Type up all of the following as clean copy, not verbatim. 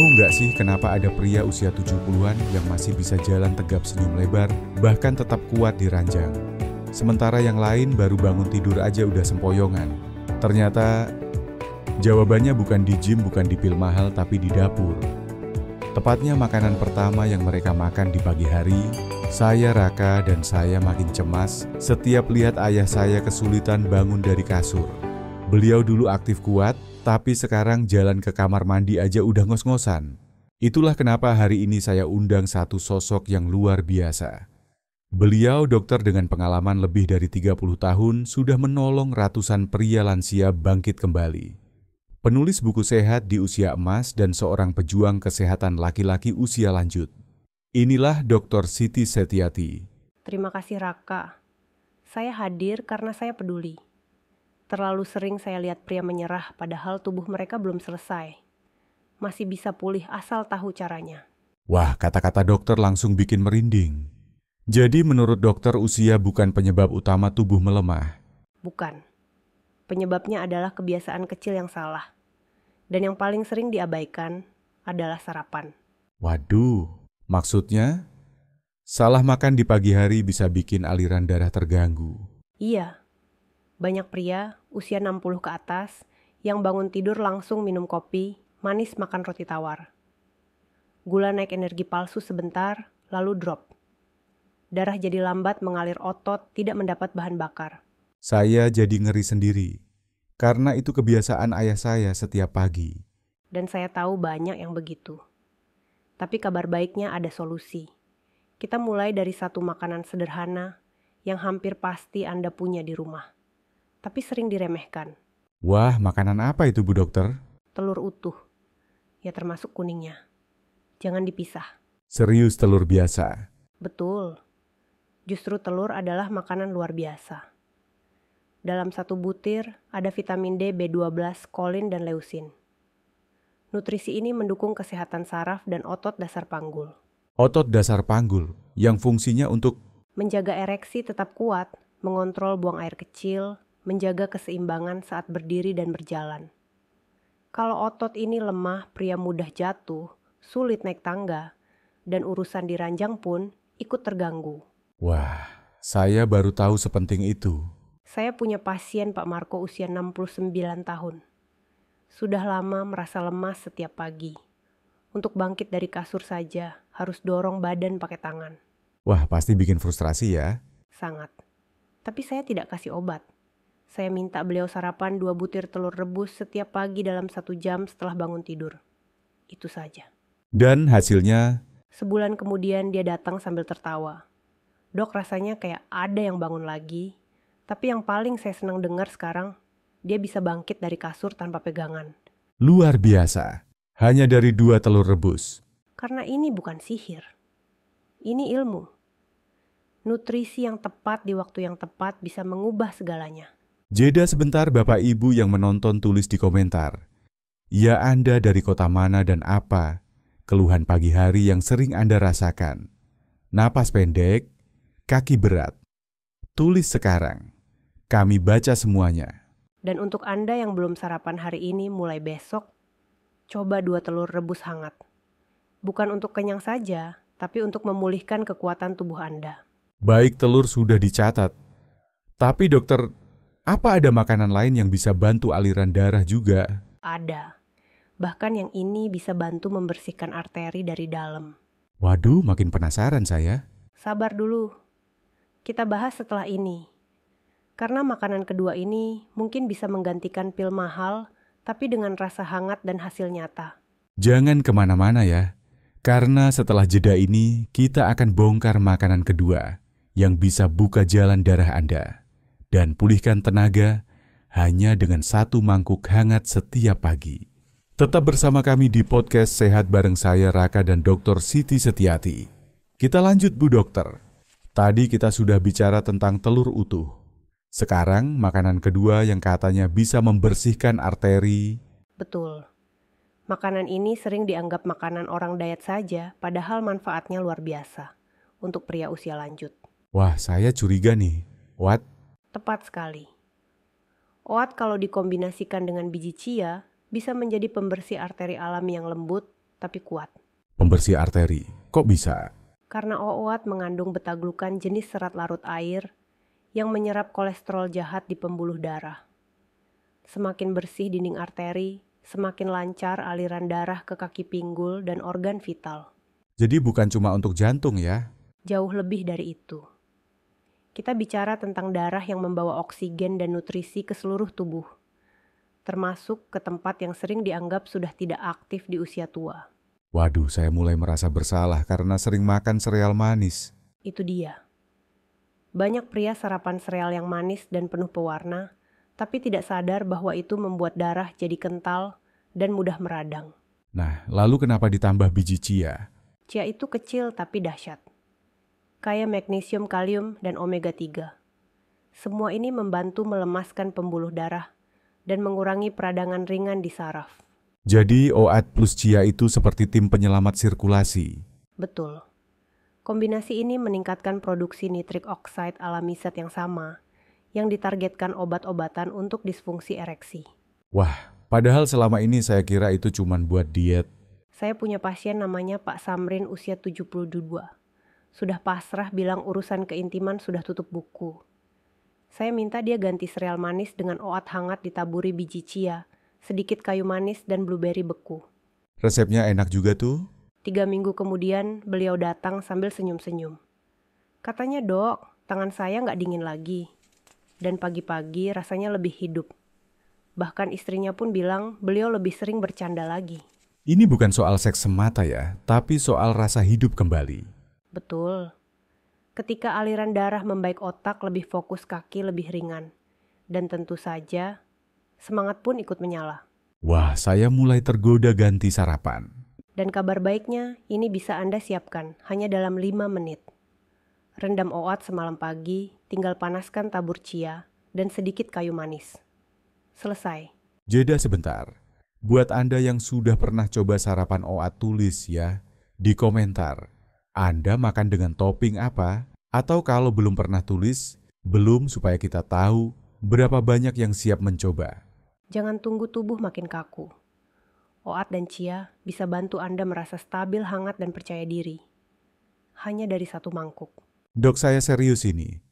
Tahu nggak sih kenapa ada pria usia 70-an yang masih bisa jalan tegap senyum lebar, bahkan tetap kuat di ranjang? Sementara yang lain baru bangun tidur aja udah sempoyongan. Ternyata jawabannya bukan di gym, bukan di pil mahal, tapi di dapur. Tepatnya makanan pertama yang mereka makan di pagi hari. Saya Raka dan saya makin cemas setiap lihat ayah saya kesulitan bangun dari kasur. Beliau dulu aktif kuat, tapi sekarang jalan ke kamar mandi aja udah ngos-ngosan. Itulah kenapa hari ini saya undang satu sosok yang luar biasa. Beliau dokter dengan pengalaman lebih dari 30 tahun sudah menolong ratusan pria lansia bangkit kembali. Penulis buku sehat di usia emas dan seorang pejuang kesehatan laki-laki usia lanjut. Inilah Dr. Siti Setiati. Terima kasih Raka. Saya hadir karena saya peduli. Terlalu sering saya lihat pria menyerah padahal tubuh mereka belum selesai. Masih bisa pulih asal tahu caranya. Wah, kata-kata dokter langsung bikin merinding. Jadi menurut dokter usia bukan penyebab utama tubuh melemah? Bukan. Penyebabnya adalah kebiasaan kecil yang salah. Dan yang paling sering diabaikan adalah sarapan. Waduh, maksudnya salah makan di pagi hari bisa bikin aliran darah terganggu. Iya, banyak pria usia 60 ke atas yang bangun tidur langsung minum kopi, manis makan roti tawar. Gula naik energi palsu sebentar, lalu drop. Darah jadi lambat mengalir otot, tidak mendapat bahan bakar. Saya jadi ngeri sendiri, karena itu kebiasaan ayah saya setiap pagi. Dan saya tahu banyak yang begitu. Tapi kabar baiknya ada solusi. Kita mulai dari satu makanan sederhana yang hampir pasti Anda punya di rumah. Tapi sering diremehkan. Wah, makanan apa itu Bu Dokter? Telur utuh. Ya termasuk kuningnya. Jangan dipisah. Serius telur biasa? Betul. Justru telur adalah makanan luar biasa. Dalam satu butir ada vitamin D, B12, kolin, dan leusin. Nutrisi ini mendukung kesehatan saraf dan otot dasar panggul. Otot dasar panggul yang fungsinya untuk Menjaga ereksi tetap kuat, mengontrol buang air kecil, menjaga keseimbangan saat berdiri dan berjalan. Kalau otot ini lemah, pria mudah jatuh, sulit naik tangga, dan urusan di ranjang pun ikut terganggu. Wah, saya baru tahu sepenting itu. Saya punya pasien Pak Marco usia 69 tahun. Sudah lama merasa lemas setiap pagi. Untuk bangkit dari kasur saja, harus dorong badan pakai tangan. Wah, pasti bikin frustrasi ya. Sangat. Tapi saya tidak kasih obat. Saya minta beliau sarapan 2 butir telur rebus setiap pagi dalam 1 jam setelah bangun tidur. Itu saja. Dan hasilnya, Sebulan kemudian dia datang sambil tertawa. Dok, rasanya kayak ada yang bangun lagi. Tapi yang paling saya senang dengar sekarang, dia bisa bangkit dari kasur tanpa pegangan. luar biasa. Hanya dari 2 telur rebus. Karena ini bukan sihir. Ini ilmu. Nutrisi yang tepat di waktu yang tepat bisa mengubah segalanya. Jeda sebentar Bapak Ibu yang menonton tulis di komentar. Ya Anda dari kota mana dan apa? Keluhan pagi hari yang sering Anda rasakan. Napas pendek, kaki berat. Tulis sekarang. Kami baca semuanya. Dan untuk Anda yang belum sarapan hari ini mulai besok, coba 2 telur rebus hangat. Bukan untuk kenyang saja, tapi untuk memulihkan kekuatan tubuh Anda. Baik, telur sudah dicatat. Tapi dokter, apa ada makanan lain yang bisa bantu aliran darah juga? Ada. Bahkan yang ini bisa bantu membersihkan arteri dari dalam. Waduh, makin penasaran saya. Sabar dulu. Kita bahas setelah ini. Karena makanan kedua ini mungkin bisa menggantikan pil mahal, tapi dengan rasa hangat dan hasil nyata. Jangan kemana-mana ya. Karena setelah jeda ini, kita akan bongkar makanan kedua yang bisa buka jalan darah Anda dan pulihkan tenaga hanya dengan 1 mangkuk hangat setiap pagi. Tetap bersama kami di podcast Sehat bareng saya Raka dan Dr. Siti Setiati. Kita lanjut Bu Dokter. Tadi kita sudah bicara tentang telur utuh. Sekarang makanan kedua yang katanya bisa membersihkan arteri. Betul. Makanan ini sering dianggap makanan orang diet saja, padahal manfaatnya luar biasa untuk pria usia lanjut. Wah, saya curiga nih. What? Tepat sekali. Oat kalau dikombinasikan dengan biji chia bisa menjadi pembersih arteri alami yang lembut, tapi kuat. Pembersih arteri, kok bisa? Karena OOAT mengandung beta-glukan jenis serat larut air yang menyerap kolesterol jahat di pembuluh darah. Semakin bersih dinding arteri, semakin lancar aliran darah ke kaki pinggul dan organ vital. Jadi bukan cuma untuk jantung ya? Jauh lebih dari itu. Kita bicara tentang darah yang membawa oksigen dan nutrisi ke seluruh tubuh, termasuk ke tempat yang sering dianggap sudah tidak aktif di usia tua. Waduh, saya mulai merasa bersalah karena sering makan sereal manis. Itu dia. Banyak pria sarapan sereal yang manis dan penuh pewarna, tapi tidak sadar bahwa itu membuat darah jadi kental dan mudah meradang. Nah, lalu kenapa ditambah biji chia? Chia itu kecil tapi dahsyat. Kaya magnesium, kalium, dan omega 3. Semua ini membantu melemaskan pembuluh darah dan mengurangi peradangan ringan di saraf. Jadi OAT plus chia itu seperti tim penyelamat sirkulasi. Betul. Kombinasi ini meningkatkan produksi nitrik oksida alami zat yang sama, yang ditargetkan obat-obatan untuk disfungsi ereksi. Wah, padahal selama ini saya kira itu cuma buat diet. Saya punya pasien namanya Pak Samrin usia 72. Sudah pasrah bilang urusan keintiman sudah tutup buku. Saya minta dia ganti sereal manis dengan OAT hangat ditaburi biji chia, sedikit kayu manis dan blueberry beku. Resepnya enak juga tuh. 3 minggu kemudian beliau datang sambil senyum-senyum. Katanya, "Dok, tangan saya nggak dingin lagi." Dan pagi-pagi rasanya lebih hidup. Bahkan istrinya pun bilang beliau lebih sering bercanda lagi. Ini bukan soal seks semata ya, tapi soal rasa hidup kembali. Betul. Ketika aliran darah membaik otak lebih fokus, kaki lebih ringan. Dan tentu saja, semangat pun ikut menyala. Wah, saya mulai tergoda ganti sarapan. Dan kabar baiknya, ini bisa Anda siapkan hanya dalam 5 menit. Rendam OAT semalam pagi, tinggal panaskan tabur chia dan sedikit kayu manis. Selesai. Jeda sebentar. Buat Anda yang sudah pernah coba sarapan OAT, tulis ya di komentar. Anda makan dengan topping apa? Atau kalau belum pernah, tulis belum, supaya kita tahu berapa banyak yang siap mencoba. Jangan tunggu tubuh makin kaku. OAT dan chia bisa bantu Anda merasa stabil, hangat, dan percaya diri. Hanya dari 1 mangkuk. Dok, saya serius ini.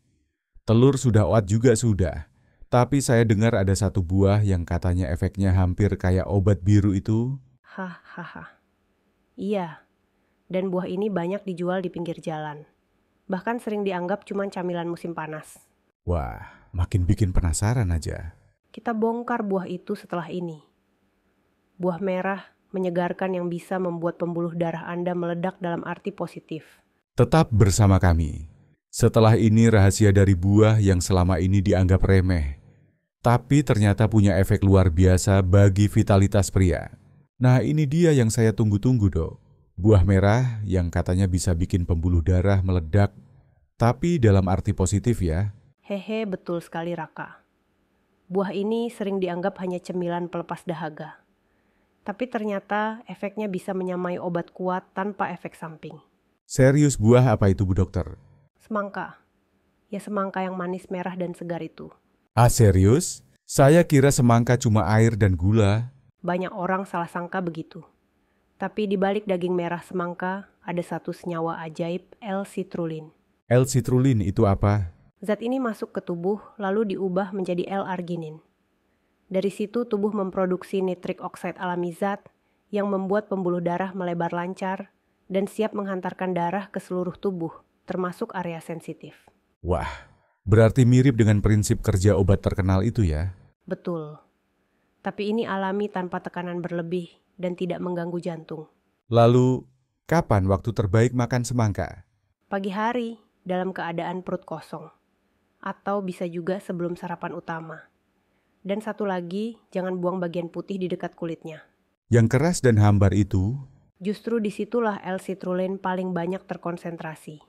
Telur sudah, OAT juga sudah. Tapi saya dengar ada 1 buah yang katanya efeknya hampir kayak obat biru itu. Hahaha. Iya, dan buah ini banyak dijual di pinggir jalan. Bahkan sering dianggap cuma camilan musim panas. Wah, makin bikin penasaran aja. Kita bongkar buah itu setelah ini. Buah merah menyegarkan yang bisa membuat pembuluh darah Anda meledak dalam arti positif. Tetap bersama kami. Setelah ini rahasia dari buah yang selama ini dianggap remeh, tapi ternyata punya efek luar biasa bagi vitalitas pria. Nah, ini dia yang saya tunggu-tunggu, Dok. Buah merah yang katanya bisa bikin pembuluh darah meledak, tapi dalam arti positif ya. Hehe, betul sekali Raka. Buah ini sering dianggap hanya cemilan pelepas dahaga. Tapi ternyata efeknya bisa menyamai obat kuat tanpa efek samping. Serius, buah apa itu, Bu Dokter? Semangka. Ya, semangka yang manis, merah, dan segar itu. Ah, serius? Saya kira semangka cuma air dan gula. Banyak orang salah sangka begitu. Tapi di balik daging merah semangka ada satu senyawa ajaib, L-citrulline. L-citrulline itu apa? Zat ini masuk ke tubuh lalu diubah menjadi L-arginin. Dari situ tubuh memproduksi nitrik oksida alami zat yang membuat pembuluh darah melebar lancar dan siap menghantarkan darah ke seluruh tubuh, termasuk area sensitif. Wah, berarti mirip dengan prinsip kerja obat terkenal itu ya? Betul. Tapi ini alami tanpa tekanan berlebih dan tidak mengganggu jantung. Lalu, kapan waktu terbaik makan semangka? Pagi hari, dalam keadaan perut kosong. Atau bisa juga sebelum sarapan utama. Dan satu lagi, jangan buang bagian putih di dekat kulitnya. Yang keras dan hambar itu? Justru disitulah L-citrulline paling banyak terkonsentrasi.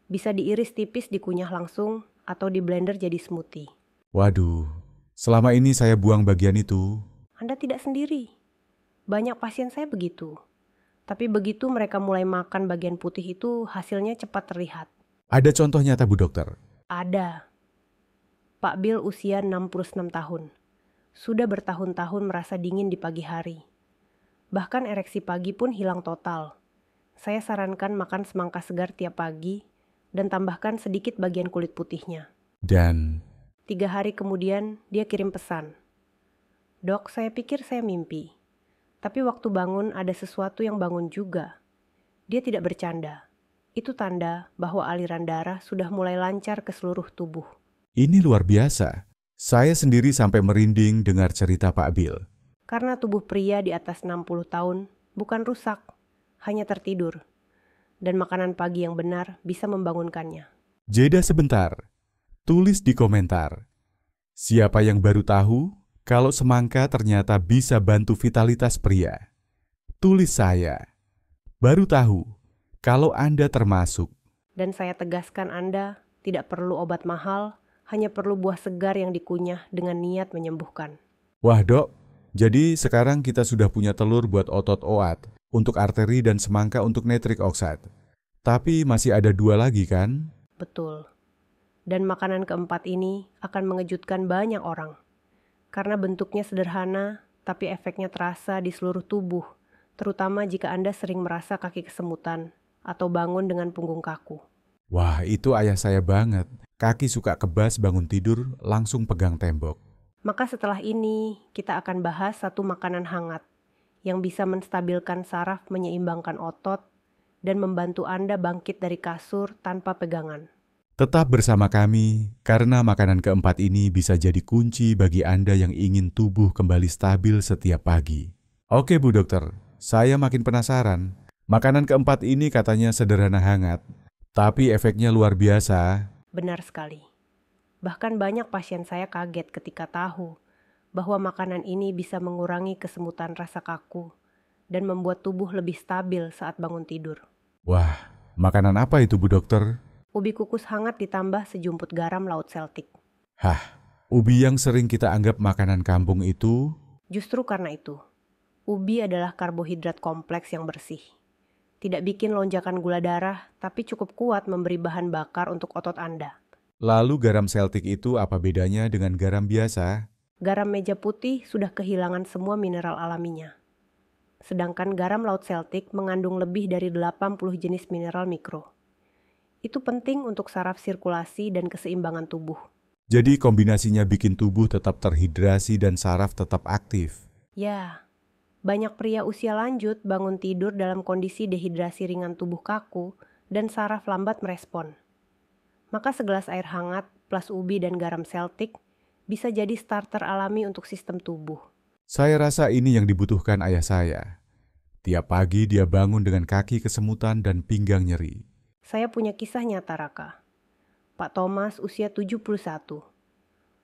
Bisa diiris tipis, dikunyah langsung, atau di blender jadi smoothie. Waduh, selama ini saya buang bagian itu. Anda tidak sendiri. Banyak pasien saya begitu. Tapi begitu mereka mulai makan bagian putih itu, hasilnya cepat terlihat. Ada contoh nyata, Bu Dokter? Ada. Pak Bill usia 66 tahun. Sudah bertahun-tahun merasa dingin di pagi hari. Bahkan ereksi pagi pun hilang total. Saya sarankan makan semangka segar tiap pagi dan tambahkan sedikit bagian kulit putihnya. Dan 3 hari kemudian dia kirim pesan. Dok, saya pikir saya mimpi. Tapi waktu bangun ada sesuatu yang bangun juga. Dia tidak bercanda. Itu tanda bahwa aliran darah sudah mulai lancar ke seluruh tubuh. ini luar biasa. Saya sendiri sampai merinding dengar cerita Pak Bill. Karena tubuh pria di atas 60 tahun bukan rusak, hanya tertidur. Dan makanan pagi yang benar bisa membangunkannya. Jeda sebentar. Tulis di komentar. Siapa yang baru tahu kalau semangka ternyata bisa bantu vitalitas pria? Tulis saya. Baru tahu kalau Anda termasuk. Dan saya tegaskan Anda tidak perlu obat mahal, hanya perlu buah segar yang dikunyah dengan niat menyembuhkan. Wah dok, jadi sekarang kita sudah punya telur buat otot oat, untuk arteri dan semangka untuk nitric oxide. Tapi masih ada 2 lagi kan? Betul. Dan makanan keempat ini akan mengejutkan banyak orang. Karena bentuknya sederhana, tapi efeknya terasa di seluruh tubuh, terutama jika Anda sering merasa kaki kesemutan atau bangun dengan punggung kaku. Wah, itu ayah saya banget. Kaki suka kebas bangun tidur, langsung pegang tembok. Maka setelah ini, kita akan bahas satu makanan hangat yang bisa menstabilkan saraf, menyeimbangkan otot, dan membantu Anda bangkit dari kasur tanpa pegangan. Tetap bersama kami, karena makanan keempat ini bisa jadi kunci bagi Anda yang ingin tubuh kembali stabil setiap pagi. Oke Bu Dokter, saya makin penasaran. Makanan keempat ini katanya sederhana hangat, tapi efeknya luar biasa. Benar sekali. Bahkan banyak pasien saya kaget ketika tahu bahwa makanan ini bisa mengurangi kesemutan rasa kaku dan membuat tubuh lebih stabil saat bangun tidur. Wah, makanan apa itu Bu Dokter? Ubi kukus hangat ditambah sejumput garam laut Celtic. Hah, ubi yang sering kita anggap makanan kampung itu? Justru karena itu, ubi adalah karbohidrat kompleks yang bersih. Tidak bikin lonjakan gula darah, tapi cukup kuat memberi bahan bakar untuk otot Anda. Lalu garam Celtic itu apa bedanya dengan garam biasa? Garam meja putih sudah kehilangan semua mineral alaminya. Sedangkan garam laut Celtic mengandung lebih dari 80 jenis mineral mikro. Itu penting untuk saraf sirkulasi dan keseimbangan tubuh. Jadi kombinasinya bikin tubuh tetap terhidrasi dan saraf tetap aktif. Ya, banyak pria usia lanjut bangun tidur dalam kondisi dehidrasi ringan, tubuh kaku, dan saraf lambat merespon. Maka segelas air hangat plus ubi dan garam Celtic bisa jadi starter alami untuk sistem tubuh. Saya rasa ini yang dibutuhkan ayah saya. Tiap pagi dia bangun dengan kaki kesemutan dan pinggang nyeri. Saya punya kisah nyata, Raka. Pak Thomas usia 71.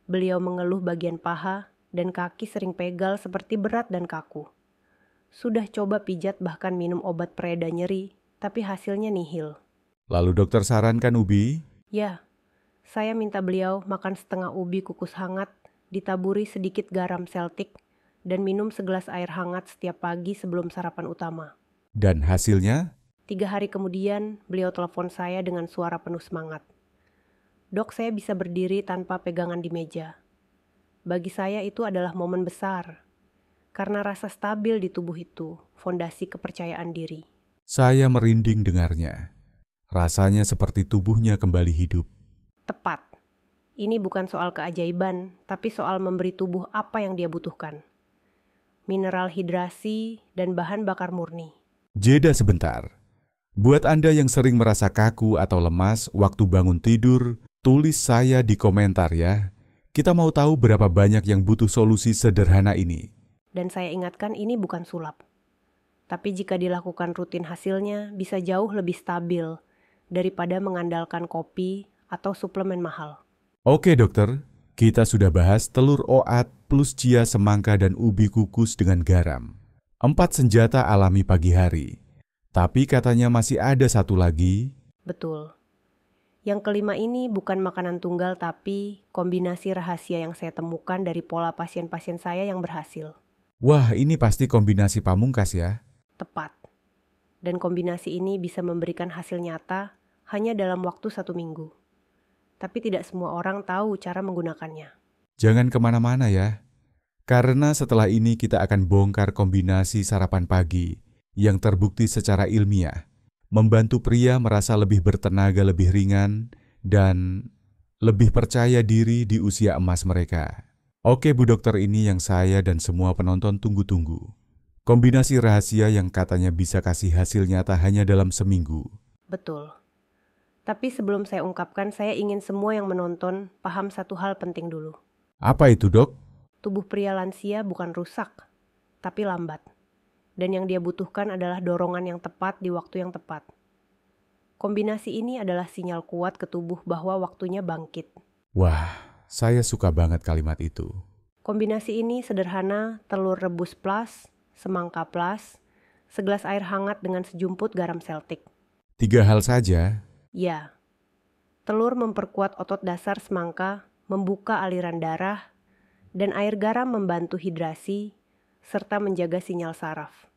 Beliau mengeluh bagian paha dan kaki sering pegal seperti berat dan kaku. Sudah coba pijat bahkan minum obat pereda nyeri, tapi hasilnya nihil. Lalu dokter sarankan ubi? Ya, saya minta beliau makan setengah ubi kukus hangat, ditaburi sedikit garam Celtic, dan minum segelas air hangat setiap pagi sebelum sarapan utama. Dan hasilnya? 3 hari kemudian, beliau telepon saya dengan suara penuh semangat. Dok, saya bisa berdiri tanpa pegangan di meja. Bagi saya itu adalah momen besar. Karena rasa stabil di tubuh itu, fondasi kepercayaan diri. Saya merinding dengarnya. Rasanya seperti tubuhnya kembali hidup. Tepat. Ini bukan soal keajaiban, tapi soal memberi tubuh apa yang dia butuhkan. Mineral hidrasi dan bahan bakar murni. Jeda sebentar. Buat Anda yang sering merasa kaku atau lemas waktu bangun tidur, tulis saya di komentar ya. Kita mau tahu berapa banyak yang butuh solusi sederhana ini. Dan saya ingatkan ini bukan sulap. Tapi jika dilakukan rutin hasilnya bisa jauh lebih stabil daripada mengandalkan kopi atau suplemen mahal. Oke dokter, kita sudah bahas telur oat plus chia semangka dan ubi kukus dengan garam. 4 senjata alami pagi hari. Tapi katanya masih ada satu lagi. Betul. Yang kelima ini bukan makanan tunggal tapi kombinasi rahasia yang saya temukan dari pola pasien-pasien saya yang berhasil. Wah, ini pasti kombinasi pamungkas ya? Tepat. Dan kombinasi ini bisa memberikan hasil nyata hanya dalam waktu 1 minggu. Tapi tidak semua orang tahu cara menggunakannya. Jangan kemana-mana ya. Karena setelah ini kita akan bongkar kombinasi sarapan pagi yang terbukti secara ilmiah, membantu pria merasa lebih bertenaga, lebih ringan, dan lebih percaya diri di usia emas mereka. Oke Bu Dokter, ini yang saya dan semua penonton tunggu-tunggu. Kombinasi rahasia yang katanya bisa kasih hasil nyata hanya dalam seminggu. Betul. Tapi sebelum saya ungkapkan, saya ingin semua yang menonton paham satu hal penting dulu. Apa itu, Dok? Tubuh pria lansia bukan rusak, tapi lambat. Dan yang dia butuhkan adalah dorongan yang tepat di waktu yang tepat. Kombinasi ini adalah sinyal kuat ke tubuh bahwa waktunya bangkit. Wah, saya suka banget kalimat itu. Kombinasi ini sederhana: telur rebus plus, semangka plus, segelas air hangat dengan sejumput garam Celtic. 3 hal saja. Ya, telur memperkuat otot dasar semangka, membuka aliran darah, dan air garam membantu hidrasi, serta menjaga sinyal saraf.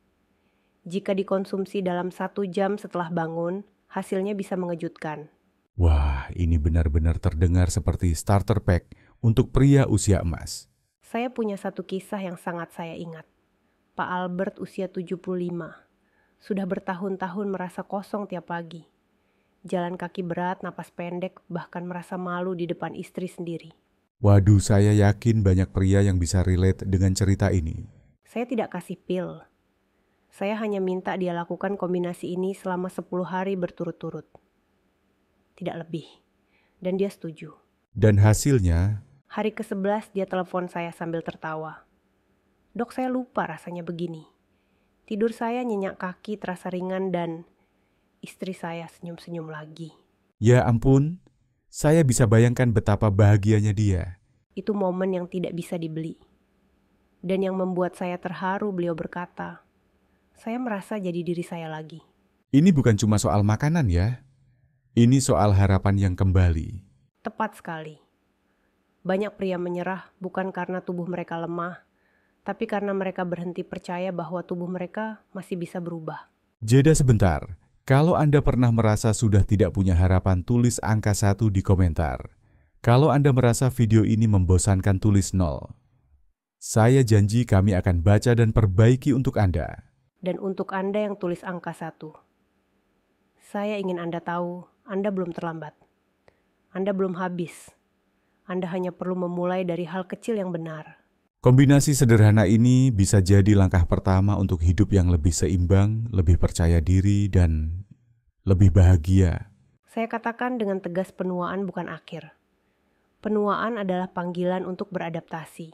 Jika dikonsumsi dalam 1 jam setelah bangun, hasilnya bisa mengejutkan. Wah, ini benar-benar terdengar seperti starter pack untuk pria usia emas. Saya punya satu kisah yang sangat saya ingat. Pak Albert usia 75. Sudah bertahun-tahun merasa kosong tiap pagi. Jalan kaki berat, napas pendek, bahkan merasa malu di depan istri sendiri. Waduh, saya yakin banyak pria yang bisa relate dengan cerita ini. Saya tidak kasih pil. Saya hanya minta dia lakukan kombinasi ini selama 10 hari berturut-turut. Tidak lebih. Dan dia setuju. Dan hasilnya? Hari ke-11 dia telepon saya sambil tertawa. Dok, saya lupa rasanya begini. Tidur saya nyenyak kaki terasa ringan dan istri saya senyum-senyum lagi. Ya ampun, saya bisa bayangkan betapa bahagianya dia. Itu momen yang tidak bisa dibeli. Dan yang membuat saya terharu, beliau berkata, saya merasa jadi diri saya lagi. Ini bukan cuma soal makanan ya. Ini soal harapan yang kembali. Tepat sekali. Banyak pria menyerah bukan karena tubuh mereka lemah, tapi karena mereka berhenti percaya bahwa tubuh mereka masih bisa berubah. Jeda sebentar. Kalau Anda pernah merasa sudah tidak punya harapan, tulis angka 1 di komentar. Kalau Anda merasa video ini membosankan, tulis 0. Saya janji kami akan baca dan perbaiki untuk Anda. Dan untuk Anda yang tulis angka 1, saya ingin Anda tahu, Anda belum terlambat. Anda belum habis. Anda hanya perlu memulai dari hal kecil yang benar. Kombinasi sederhana ini bisa jadi langkah pertama untuk hidup yang lebih seimbang, lebih percaya diri, dan lebih bahagia. Saya katakan dengan tegas, penuaan bukan akhir. Penuaan adalah panggilan untuk beradaptasi.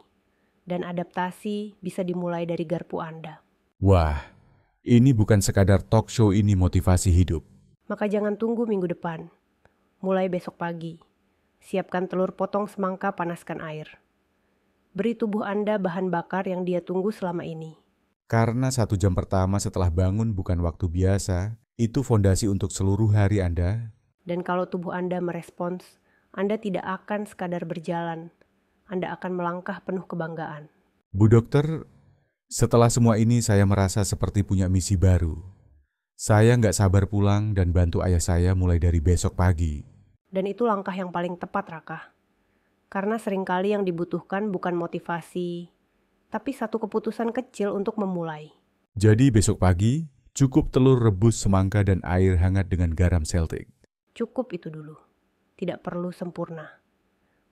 Dan adaptasi bisa dimulai dari garpu Anda. Wah, ini bukan sekadar talk show, ini motivasi hidup. Maka jangan tunggu minggu depan. Mulai besok pagi. Siapkan telur, potong semangka, panaskan air. Beri tubuh Anda bahan bakar yang dia tunggu selama ini. Karena 1 jam pertama setelah bangun bukan waktu biasa, itu fondasi untuk seluruh hari Anda. Dan kalau tubuh Anda merespons, Anda tidak akan sekadar berjalan. Anda akan melangkah penuh kebanggaan. Bu Dokter, setelah semua ini saya merasa seperti punya misi baru. Saya nggak sabar pulang dan bantu ayah saya mulai dari besok pagi. Dan itu langkah yang paling tepat, Raka. Karena seringkali yang dibutuhkan bukan motivasi, tapi satu keputusan kecil untuk memulai. Jadi besok pagi, cukup telur rebus semangka dan air hangat dengan garam Celtic. Cukup itu dulu. Tidak perlu sempurna.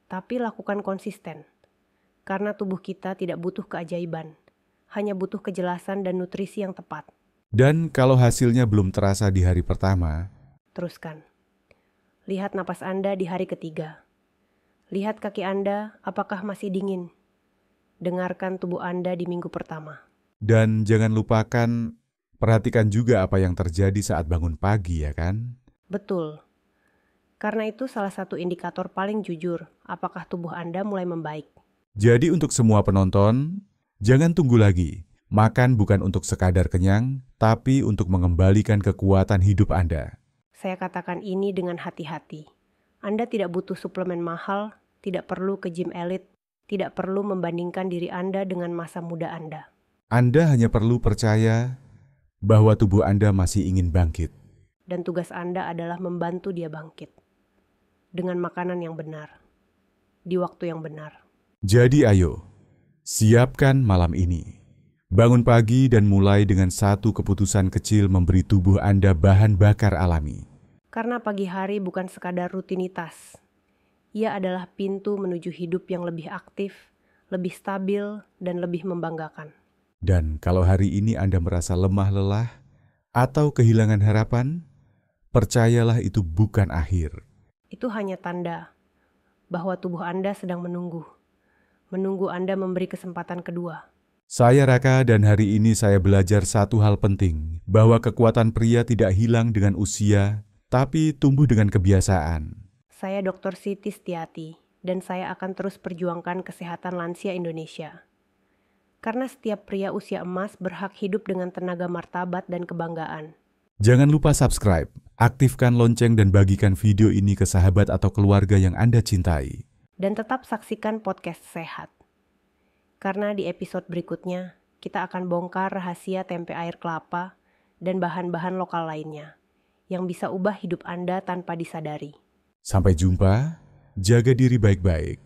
Tapi lakukan konsisten. Karena tubuh kita tidak butuh keajaiban. Hanya butuh kejelasan dan nutrisi yang tepat. Dan kalau hasilnya belum terasa di hari pertama, teruskan. Lihat napas Anda di hari ketiga. Lihat kaki Anda apakah masih dingin. Dengarkan tubuh Anda di minggu pertama. Dan jangan lupakan, perhatikan juga apa yang terjadi saat bangun pagi, ya kan? Betul. Karena itu salah satu indikator paling jujur apakah tubuh Anda mulai membaik. Jadi untuk semua penonton, jangan tunggu lagi. Makan bukan untuk sekadar kenyang, tapi untuk mengembalikan kekuatan hidup Anda. Saya katakan ini dengan hati-hati. Anda tidak butuh suplemen mahal, tidak perlu ke gym elit, tidak perlu membandingkan diri Anda dengan masa muda Anda. Anda hanya perlu percaya bahwa tubuh Anda masih ingin bangkit. Dan tugas Anda adalah membantu dia bangkit. Dengan makanan yang benar. Di waktu yang benar. Jadi ayo, Siapkan malam ini. Bangun pagi dan mulai dengan satu keputusan kecil memberi tubuh Anda bahan bakar alami. Karena pagi hari bukan sekadar rutinitas. Ia adalah pintu menuju hidup yang lebih aktif, lebih stabil, dan lebih membanggakan. Dan kalau hari ini Anda merasa lemah lelah atau kehilangan harapan, percayalah itu bukan akhir. Itu hanya tanda bahwa tubuh Anda sedang menunggu Anda memberi kesempatan kedua. Saya Raka dan hari ini saya belajar satu hal penting, bahwa kekuatan pria tidak hilang dengan usia, tapi tumbuh dengan kebiasaan. Saya Dr. Siti Setiati, dan saya akan terus perjuangkan kesehatan lansia Indonesia. Karena setiap pria usia emas berhak hidup dengan tenaga martabat dan kebanggaan. Jangan lupa subscribe, aktifkan lonceng dan bagikan video ini ke sahabat atau keluarga yang Anda cintai. Dan tetap saksikan podcast Sehat. Karena di episode berikutnya, kita akan bongkar rahasia tempe air kelapa dan bahan-bahan lokal lainnya yang bisa ubah hidup Anda tanpa disadari. Sampai jumpa, jaga diri baik-baik,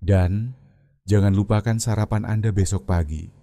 dan jangan lupakan sarapan Anda besok pagi.